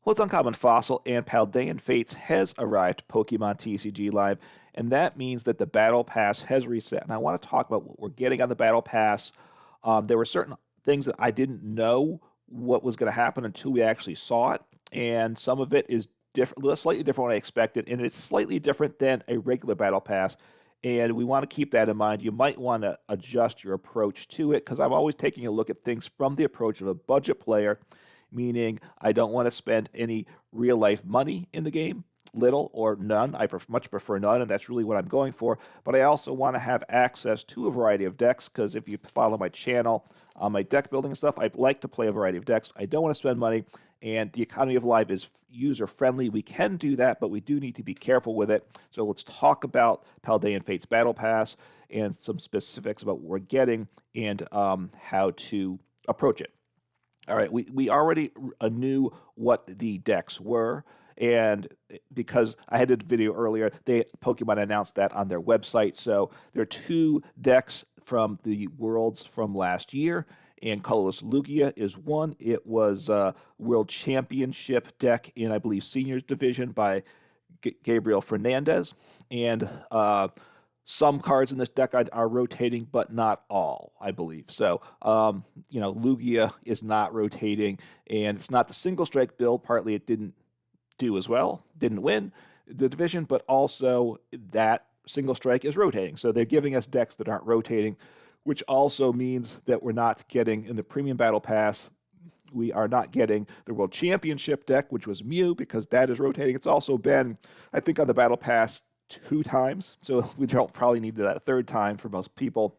Well, it's Uncommon Fossil, and Paldean Fates has arrived to Pokemon TCG Live, and that means that the Battle Pass has reset. And I want to talk about what we're getting on the Battle Pass. There were certain things that I didn't know what was going to happen until we actually saw it, and some of it is different, slightly different than what I expected, and it's slightly different than a regular Battle Pass. And we want to keep that in mind. You might want to adjust your approach to it because I'm always taking a look at things from the approach of a budget player, meaning I don't want to spend any real life money in the game, little or none. I much prefer none, and that's really what I'm going for. But I also want to have access to a variety of decks because if you follow my channel, my deck building and stuff, I like to play a variety of decks. I don't want to spend money, and the economy of live is user friendly. We can do that, but we do need to be careful with it. So let's talk about Paldean Fates Battle Pass and some specifics about what we're getting and how to approach it. All right, we already knew what the decks were, and because I had a video earlier, Pokemon announced that on their website. So there are two decks from the Worlds from last year, and Colorless Lugia is one. It was a World Championship deck in, I believe, Seniors Division by Gabriel Fernandez, and some cards in this deck are rotating, but not all, I believe. So, Lugia is not rotating, and it's not the single strike build. Partly it didn't do as well, didn't win the division, but also that single strike is rotating. So they're giving us decks that aren't rotating, which also means that we're not getting in the Premium Battle Pass. We are not getting the World Championship deck, which was Mew, because that is rotating. It's also been, I think, on the Battle Pass 2 times, so we don't probably need that a third time for most people.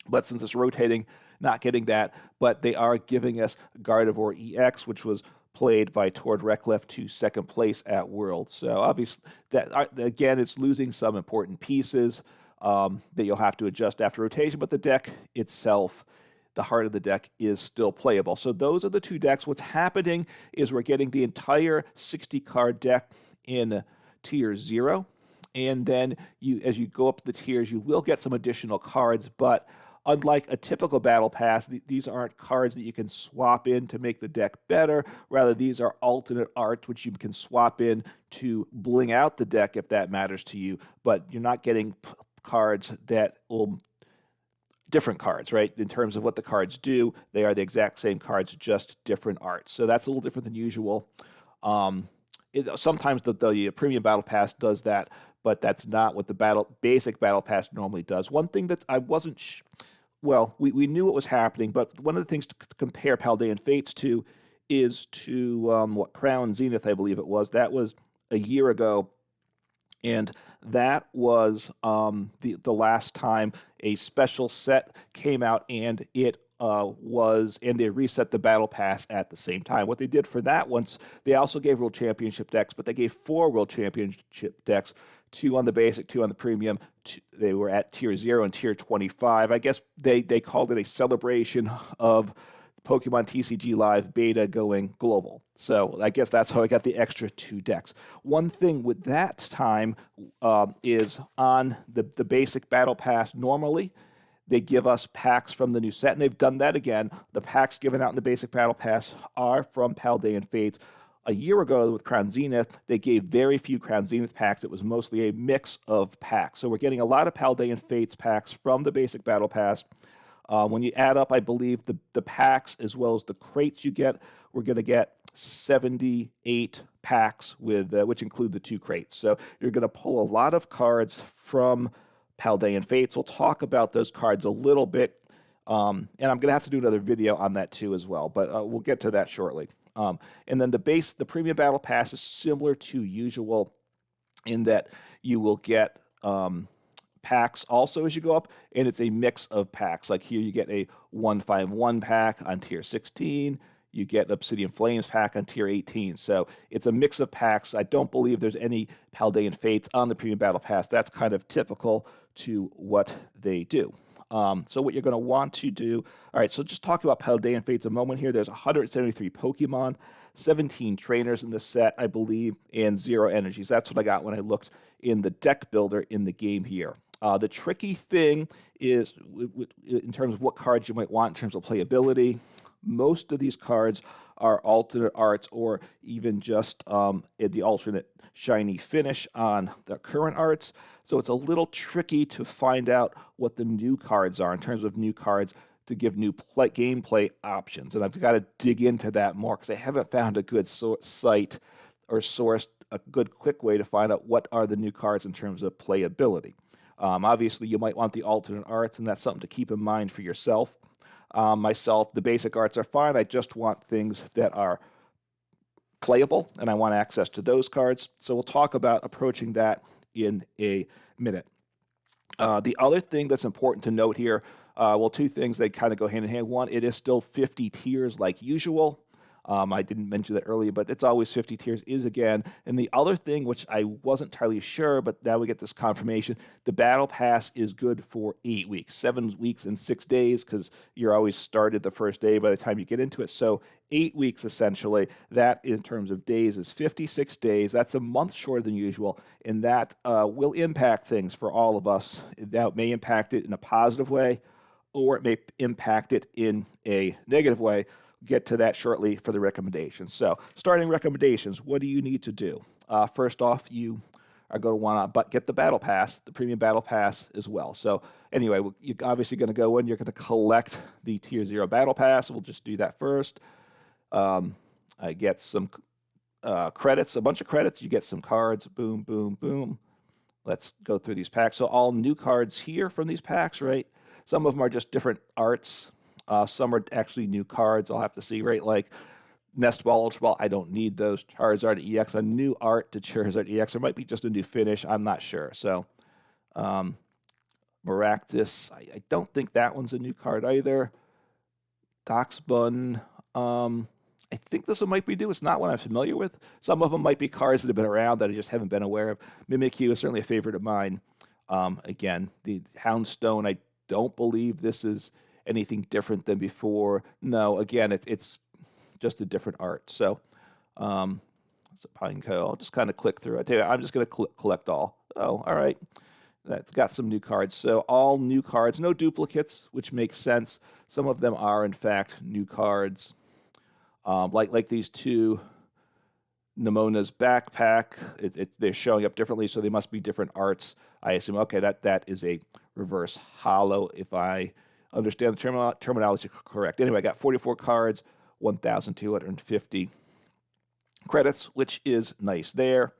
But since it's rotating, not getting that. But they are giving us Gardevoir EX, which was played by Tord Reklev to second place at World. So obviously, that again, it's losing some important pieces that you'll have to adjust after rotation. But the deck itself, the heart of the deck, is still playable. So those are the two decks. What's happening is we're getting the entire 60-card deck in Tier 0. And then as you go up the tiers, you will get some additional cards, but unlike a typical Battle Pass, these aren't cards that you can swap in to make the deck better. Rather, these are alternate art, which you can swap in to bling out the deck if that matters to you, but you're not getting cards that will different cards, right? In terms of what the cards do, they are the exact same cards, just different art. So that's a little different than usual. Sometimes the Premium Battle Pass does that, but that's not what the basic Battle Pass normally does. One thing that I wasn't, we knew what was happening, but one of the things to compare Paldean Fates to is to Crown Zenith, I believe it was. That was a year ago, and that was the last time a special set came out, and it and they reset the Battle Pass at the same time. What they did for that once, they also gave World Championship decks, but they gave 4 World Championship decks, 2 on the basic, 2 on the premium. They were at Tier 0 and Tier 25. I guess they called it a celebration of Pokemon TCG Live beta going global. So I guess that's how I got the extra 2 decks. One thing with that time is on the basic Battle Pass normally, they give us packs from the new set, and they've done that again. The packs given out in the basic Battle Pass are from Paldean Fates. A year ago with Crown Zenith, they gave very few Crown Zenith packs. It was mostly a mix of packs. So we're getting a lot of Paldean Fates packs from the basic Battle Pass. When you add up, I believe, the packs as well as the crates you get, we're going to get 78 packs, which include the 2 crates. So you're going to pull a lot of cards from Paldean Fates. We'll talk about those cards a little bit, and I'm going to have to do another video on that too as well, but we'll get to that shortly. And then the Premium Battle Pass is similar to usual in that you will get packs also as you go up, and it's a mix of packs. Like here you get a 151 pack on Tier 16, you get Obsidian Flames pack on Tier 18. So it's a mix of packs. I don't believe there's any Paldean Fates on the Premium Battle Pass. That's kind of typical to what they do. So what you're going to want to do, all right, so just talking about Paldean Fates a moment here. There's 173 Pokemon, 17 trainers in this set, I believe, and 0 energies. That's what I got when I looked in the deck builder in the game here. The tricky thing is, in terms of what cards you might want in terms of playability, most of these cards are alternate arts or even just the alternate shiny finish on the current arts. So it's a little tricky to find out what the new cards are in terms of new cards to give new gameplay options. And I've got to dig into that more because I haven't found a good site or source, a good quick way to find out what are the new cards in terms of playability. Obviously, you might want the alternate arts, and that's something to keep in mind for yourself. Myself, the basic arts are fine. I just want things that are playable, and I want access to those cards. So we'll talk about approaching that in a minute. The other thing that's important to note here, well, two things, they kind of go hand in hand. One, it is still 50 tiers like usual. I didn't mention that earlier, but it's always 50 tiers is again. And the other thing, which I wasn't entirely sure, but now we get this confirmation, the Battle Pass is good for 8 weeks, 7 weeks and 6 days, because you're always started the first day by the time you get into it. So 8 weeks essentially. That in terms of days is 56 days. That's a month shorter than usual, and that will impact things for all of us. That may impact it in a positive way, or it may impact it in a negative way. Get to that shortly for the recommendations. So starting recommendations, what do you need to do? First off, you are going to want to get the Battle Pass, the Premium Battle Pass as well. So anyway, you're obviously going to go in, you're going to collect the Tier 0 Battle Pass. We'll just do that first. I get some credits, a bunch of credits. You get some cards, boom, boom, boom. Let's go through these packs. So all new cards here from these packs, right? Some of them are just different arts. Some are actually new cards. I'll have to see, right? Like Nest Ball, Ultra Ball, I don't need those. Charizard EX, a new art to Charizard EX. There might be just a new finish. I'm not sure. So, Maractus, I don't think that one's a new card either. Doxbun, I think this one might be new. It's not one I'm familiar with. Some of them might be cards that have been around that I just haven't been aware of. Mimikyu is certainly a favorite of mine. Again, the Houndstone, I don't believe this is anything different than before. No, again, it's just a different art. So, Pineco, I'll just kind of click through. I tell you, I'm just going to collect all. Oh, all right. That's got some new cards. So all new cards, no duplicates, which makes sense. Some of them are, in fact, new cards. Like these two Nemona's backpack, they're showing up differently, so they must be different arts. I assume, okay, that is a reverse holo, if I understand the terminology correct. Anyway, I got 44 cards, 1,250 credits, which is nice there.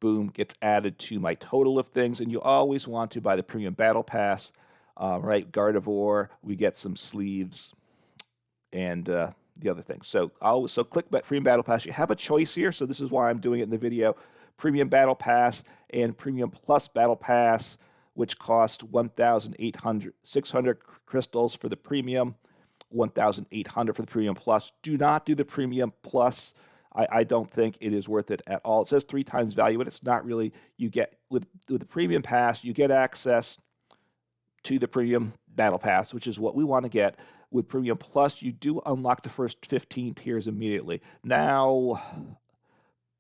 Boom, gets added to my total of things, and you always want to buy the Premium Battle Pass, right? Gardevoir, we get some sleeves, and the other thing. So click Premium Battle Pass. You have a choice here, so this is why I'm doing it in the video. Premium Battle Pass and Premium Plus Battle Pass, which cost 600 crystals for the Premium, 1,800 for the Premium Plus. Do not do the Premium Plus. I don't think it is worth it at all. It says 3 times value, but it's not really. You get with the Premium Pass, you get access to the Premium Battle Pass, which is what we want to get. With Premium Plus, you do unlock the first 15 tiers immediately. Now,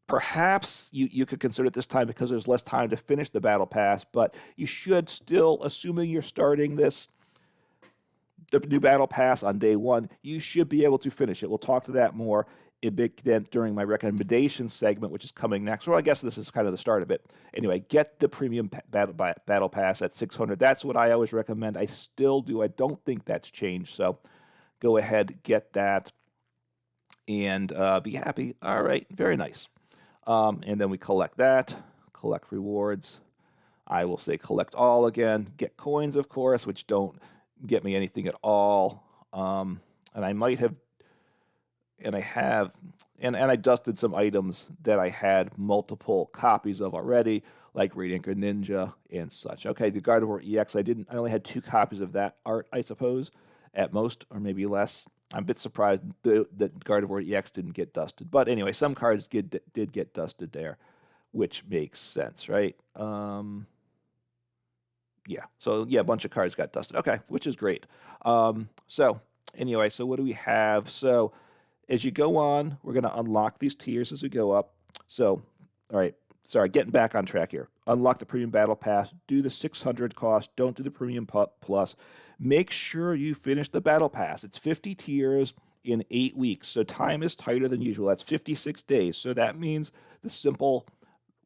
perhaps you could consider it this time because there's less time to finish the Battle Pass, but you should still, assuming you're starting the new Battle Pass on day 1, you should be able to finish it. We'll talk to that more during my recommendation segment, which is coming next. Well, I guess this is kind of the start of it. Anyway, get the Premium Battle Pass at 600. That's what I always recommend. I still do. I don't think that's changed. So go ahead, get that, and be happy. All right, very nice. And then we collect that, collect rewards. I will say collect all again. Get coins, of course, which don't get me anything at all. And I might have, and I have, and I dusted some items that I had multiple copies of already, like Radiant Greninja and such. Okay, the Gardevoir EX, I only had 2 copies of that art, I suppose, at most, or maybe less. I'm a bit surprised that Gardevoir EX didn't get dusted. But anyway, some cards did get dusted there, which makes sense, right? Yeah, so yeah, a bunch of cards got dusted. Okay, which is great. So anyway, so what do we have? So as you go on, we're going to unlock these tiers as we go up. So, all right, sorry, getting back on track here. Unlock the Premium Battle Pass. Do the 600 cost. Don't do the Premium Plus. Make sure you finish the Battle Pass. It's 50 tiers. in 8 weeks. So time is tighter than usual. That's 56 days. So that means the simple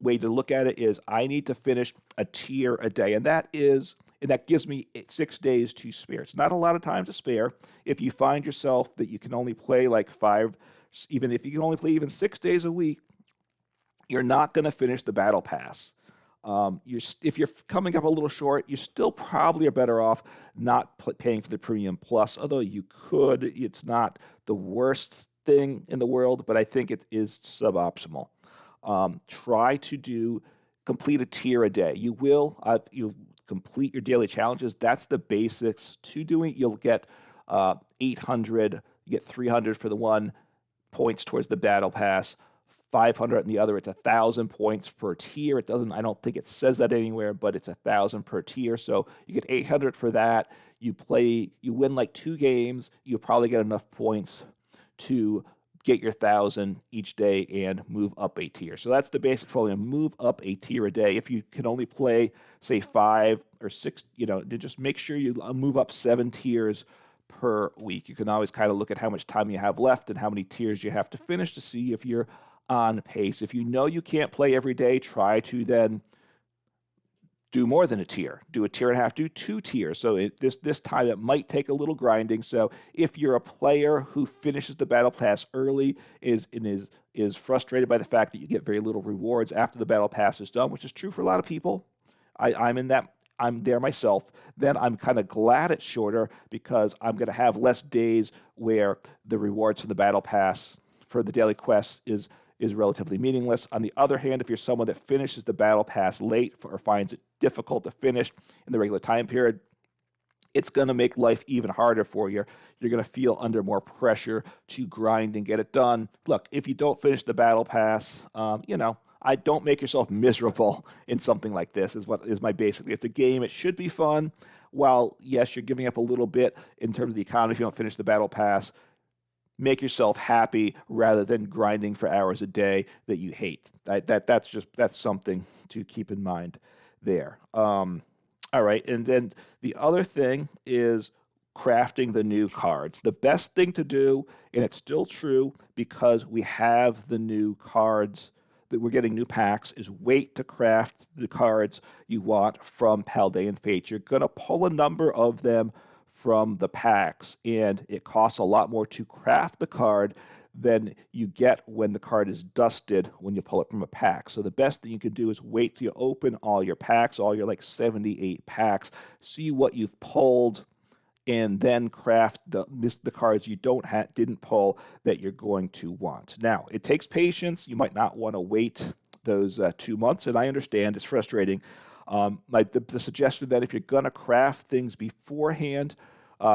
way to look at it is I need to finish a tier a day. And that gives me 6 days to spare. It's not a lot of time to spare. If you find yourself that you can only play like five, even if you can only play even 6 days a week, you're not going to finish the battle pass. If you're coming up a little short, you still probably are better off not paying for the premium plus. Although you could, it's not the worst thing in the world, but I think it is suboptimal. Try to complete a tier a day. You complete your daily challenges. That's the basics to doing. You'll get 800. You get 300 for the one, points towards the battle pass. 500 in the other. It's 1,000 points per tier. It doesn't. I don't think it says that anywhere, but it's 1,000 per tier. So you get 800 for that. You win like 2 games. You probably get enough points to get your 1,000 each day and move up a tier. So that's the basic formula. Move up a tier a day. If you can only play, say, 5 or 6, just make sure you move up 7 tiers per week. You can always kind of look at how much time you have left and how many tiers you have to finish to see if you're on pace. If you know you can't play every day, try to then do more than a tier. Do a tier and a half, do 2 tiers. So this time it might take a little grinding. So if you're a player who finishes the battle pass early, is frustrated by the fact that you get very little rewards after the battle pass is done, which is true for a lot of people. I'm there myself. Then I'm kind of glad it's shorter because I'm going to have less days where the rewards for the battle pass for the daily quests is relatively meaningless. On the other hand, if you're someone that finishes the battle pass late or finds it difficult to finish in the regular time period, it's going to make life even harder for you. You're going to feel under more pressure to grind and get it done. Look, if you don't finish the battle pass, I don't make yourself miserable in something like this is what is my basically. It's a game. It should be fun. While, yes, you're giving up a little bit in terms of the economy if you don't finish the battle pass, make yourself happy rather than grinding for hours a day that you hate. That's something to keep in mind there. All right, and then the other thing is crafting the new cards. The best thing to do, and it's still true because we have the new cards, that we're getting new packs, is wait to craft the cards you want from Paldean Fates. You're going to pull a number of them from the packs, and it costs a lot more to craft the card than you get when the card is dusted when you pull it from a pack. So the best thing you can do is wait till you open all your packs, all your like 78 packs, see what you've pulled, and then craft the cards you didn't pull that you're going to want. Now, it takes patience. You might not want to wait those 2 months, and I understand it's frustrating. The suggestion that if you're going to craft things beforehand,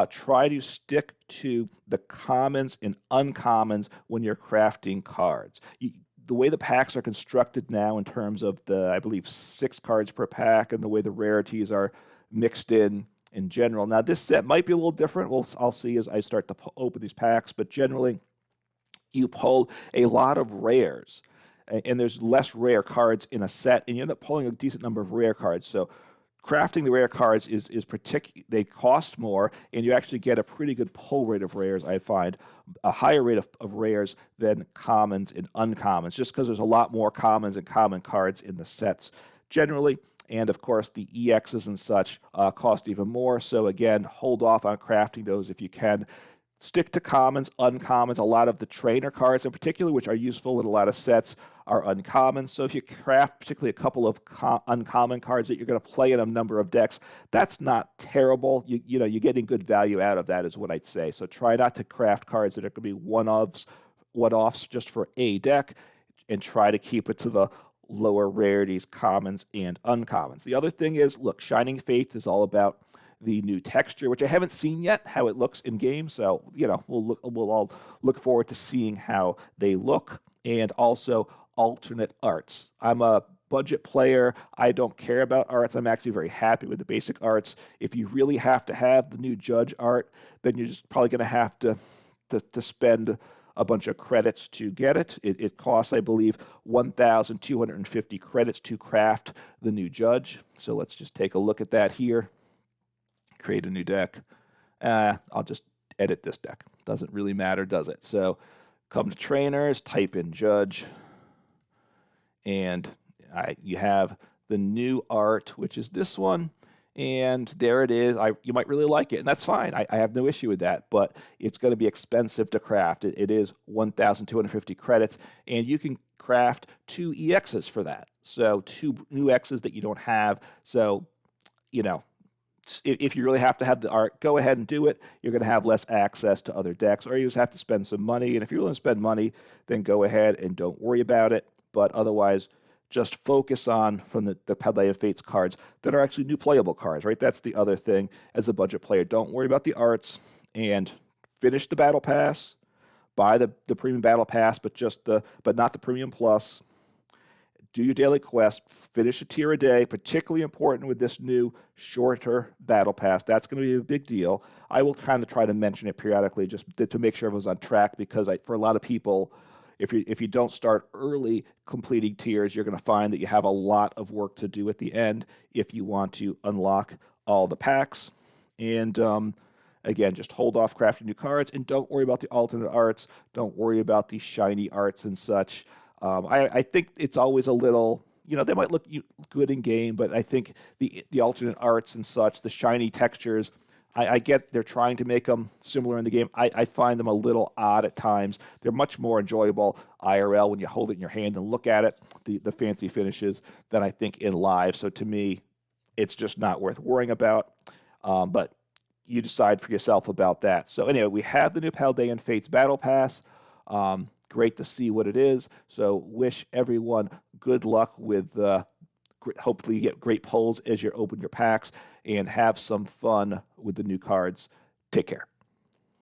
try to stick to the commons and uncommons when you're crafting cards. The way the packs are constructed now in terms of I believe 6 cards per pack, and the way the rarities are mixed in general. Now, this set might be a little different. I'll see as I start to open these packs, but generally you pull a lot of rares, and there's less rare cards in a set, and you end up pulling a decent number of rare cards. So crafting the rare cards is they cost more, and you actually get a pretty good pull rate of rares, I find, a higher rate of rares than commons and uncommons, just because there's a lot more commons and common cards in the sets generally. And of course, the EXs and such cost even more. So again, hold off on crafting those if you can. Stick to commons, uncommons. A lot of the trainer cards in particular, which are useful in a lot of sets, are uncommon. So if you craft particularly a couple of uncommon cards that you're going to play in a number of decks, that's not terrible. You're getting good value out of that is what I'd say. So try not to craft cards that are going to be one-offs just for a deck, and try to keep it to the lower rarities, commons, and uncommons. The other thing is, look, Shining Fates is all about the new texture, which I haven't seen yet, how it looks in game. So, we'll all look forward to seeing how they look, and also alternate arts. I'm a budget player. I don't care about arts. I'm actually very happy with the basic arts. If you really have to have the new judge art, then you're just probably going to have to spend a bunch of credits to get it. It costs, I believe, 1,250 credits to craft the new judge. So let's just take a look at that here. Create a new deck. I'll just edit this deck. Doesn't really matter, does it? So come to trainers, type in Judge, and you have the new art, which is this one. And there it is. You might really like it, and that's fine. I have no issue with that, but it's going to be expensive to craft. It is 1,250 credits, and you can craft 2 EXs for that. So 2 new X's that you don't have. So, you know, if you really have to have the art, go ahead and do it. You're going to have less access to other decks, or you just have to spend some money. And if you're willing to spend money, then go ahead and don't worry about it. But otherwise, just focus on from the Paldean Fates cards that are actually new playable cards, right? That's the other thing as a budget player. Don't worry about the arts and finish the Battle Pass, buy the premium Battle Pass, but not the premium plus. Do your daily quest, finish a tier a day, particularly important with this new shorter Battle Pass. That's going to be a big deal. I will kind of try to mention it periodically just to make sure everyone's on track, because for a lot of people, if you don't start early completing tiers, you're going to find that you have a lot of work to do at the end if you want to unlock all the packs. And again, just hold off crafting new cards and don't worry about the alternate arts. Don't worry about the shiny arts and such. I think it's always a little, they might look good in game, but I think the alternate arts and such, the shiny textures, I get they're trying to make them similar in the game. I find them a little odd at times. They're much more enjoyable IRL when you hold it in your hand and look at it, the fancy finishes, than I think in live. So to me, it's just not worth worrying about. But you decide for yourself about that. So anyway, we have the new Paldean Fates Battle Pass. Great to see what it is. So wish everyone good luck with hopefully you get great pulls as you open your packs and have some fun with the new cards. Take care.